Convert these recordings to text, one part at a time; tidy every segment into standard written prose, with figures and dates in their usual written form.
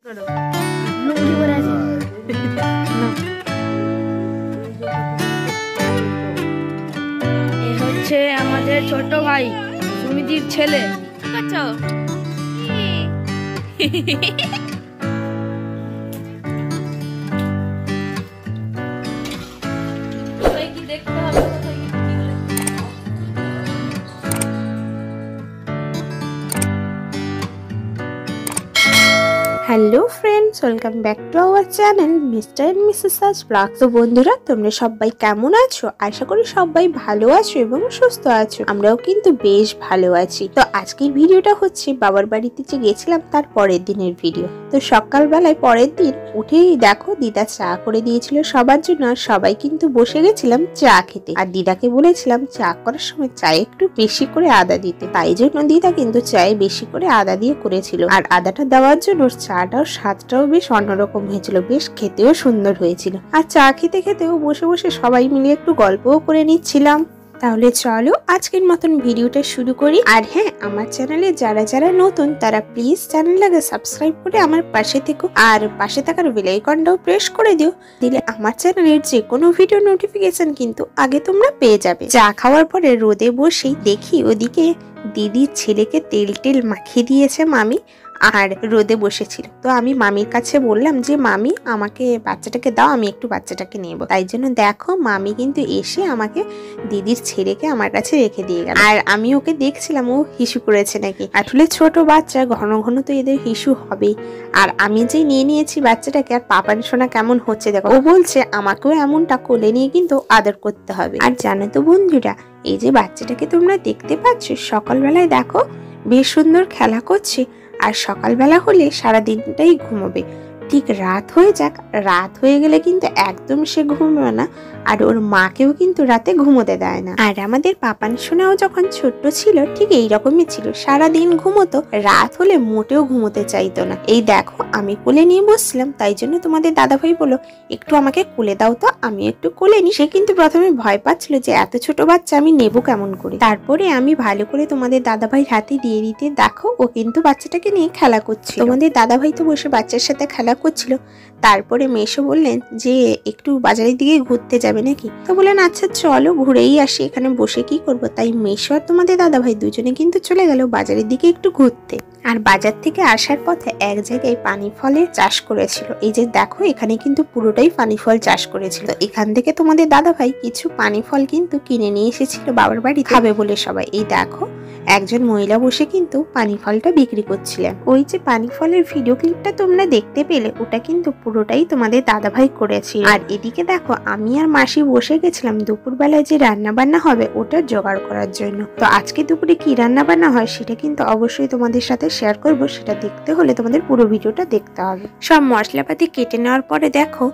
হচ্ছে আমাদের ছোট ভাই সুমিতির ছেলে। কি করছো? Hello friends, welcome back to our channel Mr and Mrs Saj blog. তো বন্ধুরা, তোমরা সবাই কেমন আছো? আশা করি সবাই ভালো আছো এবং সুস্থ আছো। আমরাও কিন্তু বেশ ভালো আছি। তো আজকের ভিডিওটা হচ্ছে বাবার বাড়িতে যে গেছিলাম তার পরের দিনের ভিডিও। তো সকালবেলায় পরের দিন উঠেই দেখো দিদা চা করে দিয়েছিল সবার জন্য, আর সবাই কিন্তু বসে গেছিলাম চা খেতে। আর দিদাকে বলেছিলাম চা করার সময় চায়ে একটু বেশি করে আদা দিতে, তাই জন্য দিদা কিন্তু চায়ে বেশি করে আদা দিয়ে করেছিল। আর আদাটা দেওয়ার জন্য চাটাও স্বাদটাও বেশ অন্যরকম হয়েছিল, বেশ খেতেও সুন্দর হয়েছিল। আর চা খেতে খেতেও বসে বসে সবাই মিলে একটু গল্পও করে নিচ্ছিলাম। তাহলে চলো আজকের মতন ভিডিওটা শুরু করি। আর হ্যাঁ, আমার চ্যানেলে যারা যারা নতুন তারা প্লিজ চ্যানেলটাকে সাবস্ক্রাইব করে আমার পাশে থেকো, আর পাশে থাকার বেল আইকনটাও প্রেস করে দিও। দিলে আমার চ্যানেলের যে কোনো ভিডিও নোটিফিকেশন কিন্তু আগে তোমরা পেয়ে যাবে। চা খাওয়ার পরে রোদে বসেই দেখি ওদিকে দিদির ছেলেকে তেল টেল মাখিয়ে দিয়েছে মামি, আর রোদে বসেছিল। তো আমি মামির কাছে বললাম যে মামি আমাকে বাচ্চাটাকে দাও, আমি একটু বাচ্চাটাকে নেব। তাই জন্য দেখো মামি কিন্তু এসে আমাকে দিদির ছেলেকে আমার কাছে রেখে দিয়ে গেল। আর আমি ওকে দেখছিলাম ও হিসু করেছে নাকি। আসলে ছোট বাচ্চা ঘন ঘন তো এদের হিসু হবেই। আর আমি যে নিয়ে নিয়েছি বাচ্চাটাকে, আর পাপান সোনা কেমন হচ্ছে দেখো। ও বলছে আমাকেও এমনটা কোলে নিয়ে কিন্তু আদর করতে হবে। আর জানো তো বন্ধুরা, এই যে বাচ্চাটাকে তোমরা দেখতে পাচ্ছ, সকালবেলায় দেখো বেশ সুন্দর খেলা করছে। আর সকালবেলা হলে সারা দিনটাই ঘুমোবে। ঠিক রাত হয়ে যাক, রাত হয়ে গেলে কিন্তু একদম সে ঘুমবে না। আর ওর মাকেও কিন্তু রাতে ঘুমোতে দেয় না। আর আমাদের পাপান সোনাও যখন ছোট্ট ছিল ঠিক এইরকমই ছিল, সারাদিন ঘুমোতো, রাত হলে মোটেও ঘুমোতে চাইতো না। এই দেখো আমি কোলে নিয়ে বসছিলাম, তাই জন্য তোমাদের দাদাভাই বললো একটু আমাকে কোলে দাও, তো আমি একটু কোলে নি। সে কিন্তু প্রথমে ভয় পাচ্ছিল যে এত ছোট বাচ্চা আমি নেবো কেমন করে। তারপরে আমি ভালো করে তোমাদের দাদাভাই হাতে দিয়ে দিতে দেখো ও কিন্তু বাচ্চাটাকে নিয়ে খেলা করছিল। তোমাদের দাদাভাই তো বসে বাচ্চার সাথে খেলা করছিল। তারপরে মেশো বললেন যে একটু বাজারের দিকে ঘুরতে যাবে নাকি। তো বললেন আচ্ছা চলো ঘুরেই আসি, এখানে বসে কি করব। তাই মেশো আর তোমাদের দাদাভাই দুজনে কিন্তু চলে গেল বাজারের দিকে একটু ঘুরতে। আর বাজার থেকে আসার পথে এক জায়গায় পানি ফলের চাষ করেছিল। এই যে দেখো এখানে কিন্তু পুরোটাই পানি ফল চাষ করেছিল। এখান থেকে তোমাদের দাদাভাই কিছু পানি ফল কিন্তু কিনে নিয়ে এসেছিল বাবার বাড়ি খাবে বলে সবাই। এই দেখো একজন মহিলা বসে কিন্তু পানি ফলটা বিক্রি করছিলেন। ওই যে পানি ফলের ভিডিও ক্লিপটা তোমরা দেখতে পেলে, ওটা কিন্তু পুরোটাই তোমাদের দাদাভাই করেছিল। আর এদিকে দেখো আমি আর মাসি বসে গেছিলাম দুপুরবেলায় যে রান্না বান্না হবে ওটা জোগাড় করার জন্য। তো আজকে দুপুরে কি রান্না বান্না হয় সেটা কিন্তু অবশ্যই তোমাদের সাথে শেয়ার করব। সেটা দেখতে হলে তোমাদের পুরো ভিডিওটা দেখতে হবে। সব মশলাপাতি কেটে নেওয়ার পরে দেখো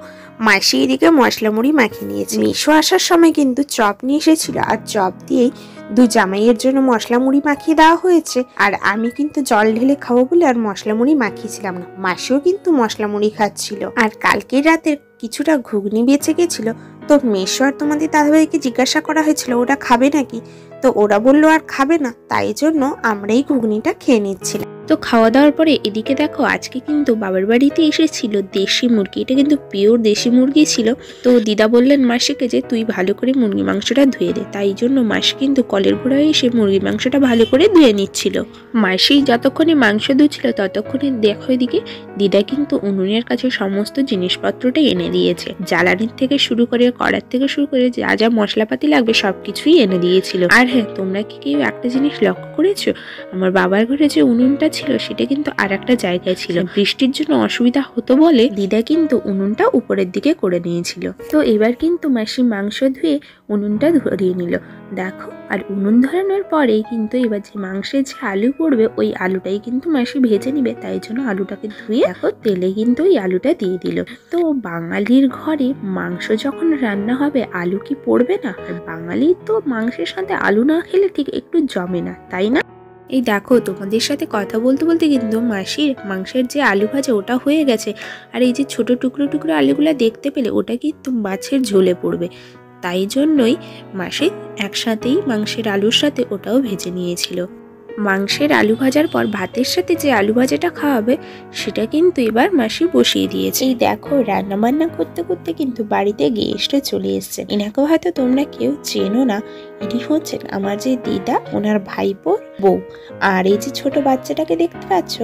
মাসি এদিকে মশলা মুড়ি মাখিয়ে নিয়েছে। মিশো আসার সময় কিন্তু চপ নিয়ে এসেছিল, আর চপ দিয়েই দু জামাইয়ের জন্য মশলা মুড়ি মাখিয়ে দেওয়া হয়েছে। আর আমি কিন্তু জল ঢেলে খাবো বলে আর মশলা মুড়ি মাখিয়েছিলাম না। মাসিও কিন্তু মশলা মুড়ি খাচ্ছিল। আর কালকের রাতে কিছুটা ঘুগনি বেঁচে গেছিল। তো মেশো আর তোমাদের দাদাভাইকে জিজ্ঞাসা করা হয়েছিল ওটা খাবে নাকি। তো ওরা বললো আর খাবে না, তাই জন্য আমরা এই ঘুগনিটা খেয়ে নিচ্ছিলাম। তো খাওয়া দাওয়ার পরে এদিকে দেখো আজকে কিন্তু বাবার বাড়িতে এসেছিল দেশি মুরগি। এটা কিন্তু পিওর দেশি মুরগি ছিল। তো দিদা বললেন মাসিকে যে তুই ভালো করে মুরগি মাংসটা ধুয়ে দে। তাই জন্য মাসি কিন্তু কলের গোড়ায় এসে মুরগি মাংসটা ভালো করে ধুয়ে নিচ্ছিল। মাসি যতক্ষণে মাংস ধুচ্ছিল ততক্ষণে দেখো এদিকে দিদা কিন্তু উনুনের কাছে সমস্ত জিনিসপত্রটা এনে দিয়েছে। জ্বালানির থেকে শুরু করে কড়ার থেকে শুরু করে যা যা মশলাপাতি লাগবে সবকিছুই এনে দিয়েছিল। আর হ্যাঁ, তোমরা কি কেউ একটা জিনিস লক্ষ্য করেছো? আমার বাবার ঘরে যে উনুনটা ছিল সেটা কিন্তু আর একটা জায়গায় ছিল। বৃষ্টির জন্য অসুবিধা হতো বলে দিদা কিন্তু উনুনটা উপরের দিকে করে নিয়েছিল। তো এবার কিন্তু মাসি মাংস ধুয়ে উনুনটা ধরিয়ে নিল দেখো। আর উনুন ধরানোর পরে কিন্তু এবার যে মাংসের যে আলু পড়বে ওই আলুটাই কিন্তু মাসি ভেজে নিবে। তাই জন্য আলুটাকে ধুয়ে দেখো তেলে কিন্তু ওই আলুটা দিয়ে দিল। তো বাঙালির ঘরে মাংস যখন রান্না হবে আলু কি পড়বে না? আর বাঙালি তো মাংসের সাথে আলু না খেলে ঠিক একটু জমে না, তাই না? এই দেখো তোমাদের সাথে কথা বলতে বলতে কিন্তু মাসির মাংসের যে আলু ভাজা ওটা হয়ে গেছে। আর এই যে ছোট টুকরো টুকরো আলুগুলা দেখতে পেলে ওটা কিন্তু মাছের ঝোলে পড়বে। তাই জন্যই মাসি একসাথেই মাংসের আলুর সাথে ওটাও ভেজে নিয়েছিল। মাংসের আলু ভাজার পর ভাতের সাথে যে আলু ভাজাটা খাওয়াবে সেটা কিন্তু এবার মাসি বসিয়ে দিয়েছে। এই দেখো রান্না বান্না করতে করতে কিন্তু বাড়িতে গেস্টও চলে এসেছেন। এনাকেও হয়তো তোমরা কেউ চেনো না, ইনি হচ্ছেন আমার যে দিদা, ওনার ভাইপোর বউ। আর এই যে ছোট বাচ্চাটাকে দেখতে পাচ্ছ,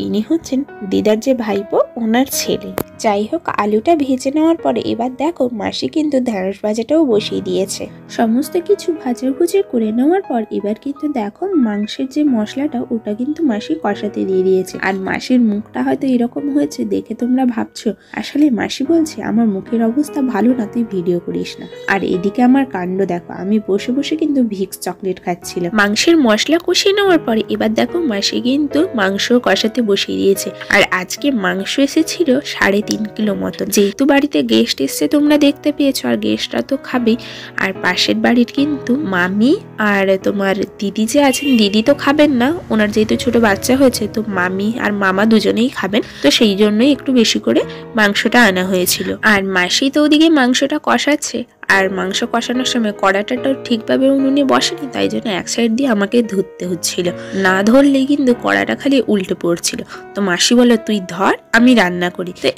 ইনি হচ্ছেন দিদার যে ভাইপো, ওনার ছেলে। যাই হোক, আলুটা ভেজে নেওয়ার পরে এবার দেখো মাসি কিন্তু ঢেঁড়স ভাজাটাও বসিয়ে দিয়েছে। সমস্ত কিছু ভাজাভুজি করে নেওয়ার পর এবার কিন্তু দেখো মাংসের যে মশলাটা ওটা কিন্তু মাসি কষাতে দিয়ে দিয়েছে। আর মাসির মুখটা হয়তো এরকম হয়েছে দেখে তোমরা ভাবছো আসলে মাসি বলছে আমার মুখের অবস্থা ভালো না, তুই ভিডিও করিস না। আর এদিকে আমার কাণ্ড দেখো, আমি বসে বসে কিন্তু ভিক্স চকলেট খাচ্ছিলাম। মাংসের মশলা কষিয়ে নেওয়ার পরে এবার দেখো মাসি কিন্তু মাংস কষাতে বসিয়ে দিয়েছে। আর আজকে মাংস এসেছিল 3.5 কিলো মতো। যেহেতু বাড়িতে গেস্ট এসছে তোমরা দেখতে পেয়েছো, আর গেস্টরা তো খাবেই। আর পাশের বাড়ির কিন্তু মামি আর তোমার দিদি যে আছেন, দিদি তো খাবেন না, ওনার যেহেতু ছোট বাচ্চা হয়েছে, তো মামি আর মামা দুজনেই খাবেন, তো সেই জন্যই একটু বেশি করে মাংসটা আনা হয়েছিল। আর মাসি তো ওদিকে মাংসটা কষাচ্ছে, আর মাংস কষানোর সময় কড়াটাও ঠিকভাবে উনুনে বসেনি, তাই জন্য এক সাইড দিয়ে আমাকে ধরতে হচ্ছিল, না ধরলেই কিন্তু কড়াটা খালি উল্টে পড়ছিল। তো মাসি বলল তুই ধর, আমি রান্না করি। তো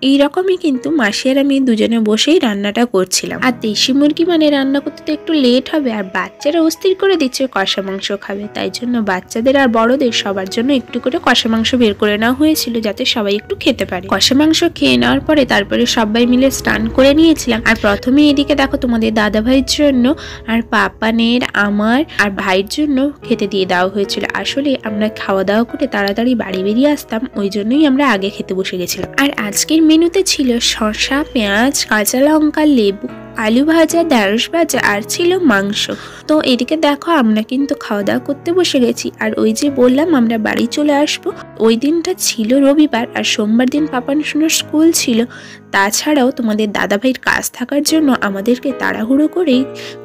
এইরকমই কিন্তু মাসি আর আমি দুজনে বসেই রান্নাটা করছিলাম। আর দেশি মুরগি মানে রান্না করতে তো একটু লেট হবে, আর বাচ্চারা অস্থির করে দিচ্ছে কষা মাংস খাবে, তাই জন্য বাচ্চাদের আর বড়দের সবার জন্য একটু করে কষা মাংস বের করে নেওয়া হয়েছিল, যাতে সবাই একটু খেতে পারে। কষা মাংস খেয়ে নেওয়ার পরে তারপরে সবাই মিলে স্নান করে নিয়েছিলাম। আর প্রথমে এদিকে দেখো তোমাদের দাদা ভাইয়ের জন্য আর পাপানের, আমার আর ভাইয়ের জন্য খেতে দিয়ে দেওয়া হয়েছিল। আসলে আমরা খাওয়া দাওয়া করে তাড়াতাড়ি বাড়ি বেরিয়ে আসতাম, ওই জন্যই আমরা আগে খেতে বসে গেছিলাম। আর আজকের মেনুতে ছিল শসা, পেঁয়াজ, কাঁচা লঙ্কা, লেবু, আলু ভাজা, ঢেঁড়স ভাজা আর ছিল মাংস। তো এদিকে দেখো আমরা কিন্তু খাওয়া দাওয়া করতে বসে গেছি। আর ওই যে বললাম আমরা বাড়ি চলে আসবো, ওই দিনটা ছিল রবিবার, আর সোমবার দিন পাপানোর স্কুল ছিল। তাছাড়াও তোমাদের দাদাভাইয়ের কাজ থাকার জন্য আমাদেরকে তাড়াহুড়ো করেই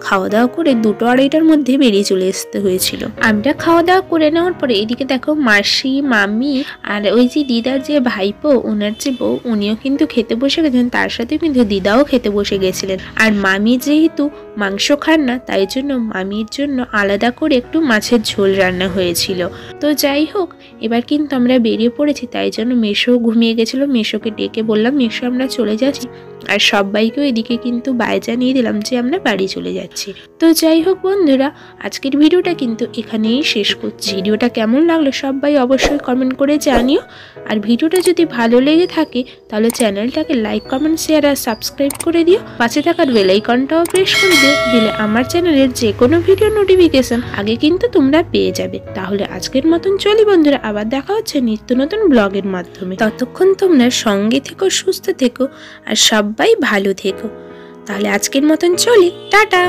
খাওয়া দাওয়া করে 2-2:30টার মধ্যে বেরিয়ে চলে আসতে হয়েছিল। আমরা খাওয়া দাওয়া করে নেওয়ার পরে এদিকে দেখো মাসি, মামি আর ওই যে দিদার যে ভাইপো, ওনার যে বউ, উনিও কিন্তু খেতে বসে গেছেন, তার সাথে কিন্তু দিদাও খেতে বসে গেছিলেন। আর মামি যেহেতু মাংস খান না, তাই জন্য মামির জন্য আলাদা করে একটু মাছের ঝোল রান্না হয়েছিল। তো যাই হোক, এবার কিন্তু আমরা বেরিয়ে পড়েছি, তাই জন্য মেশো ঘুমিয়ে গেছিল। মেশোকে ডেকে বললাম মেশো আমরা চলে যাচ্ছি, আর সবাইকেও এদিকে কিন্তু বাই জানিয়ে দিলাম যে আমরা বাড়ি চলে যাচ্ছি। তো যাই হোক বন্ধুরা, আজকের ভিডিওটা কিন্তু এখানেই শেষ করছি। ভিডিওটা কেমন লাগলো সবাই অবশ্যই কমেন্ট করে জানিও। আর ভিডিওটা যদি ভালো লেগে থাকে তাহলে চ্যানেলটাকে লাইক, কমেন্ট, শেয়ার আর সাবস্ক্রাইব করে দিও। পাশে থাকার বেল আইকনটাও প্রেস করে দিলে আমার চ্যানেলের যে কোনো ভিডিও নোটিফিকেশন আগে কিন্তু তোমরা পেয়ে যাবে। তাহলে আজকের মতন চলি বন্ধুরা, আবার দেখা হচ্ছে নিত্য নতুন ব্লগের মাধ্যমে। ততক্ষণ তোমরা সঙ্গে থেকো, সুস্থ থেকো আর সবাই ভালো থেকো। তাহলে আজকের মতন চলি, টাটা।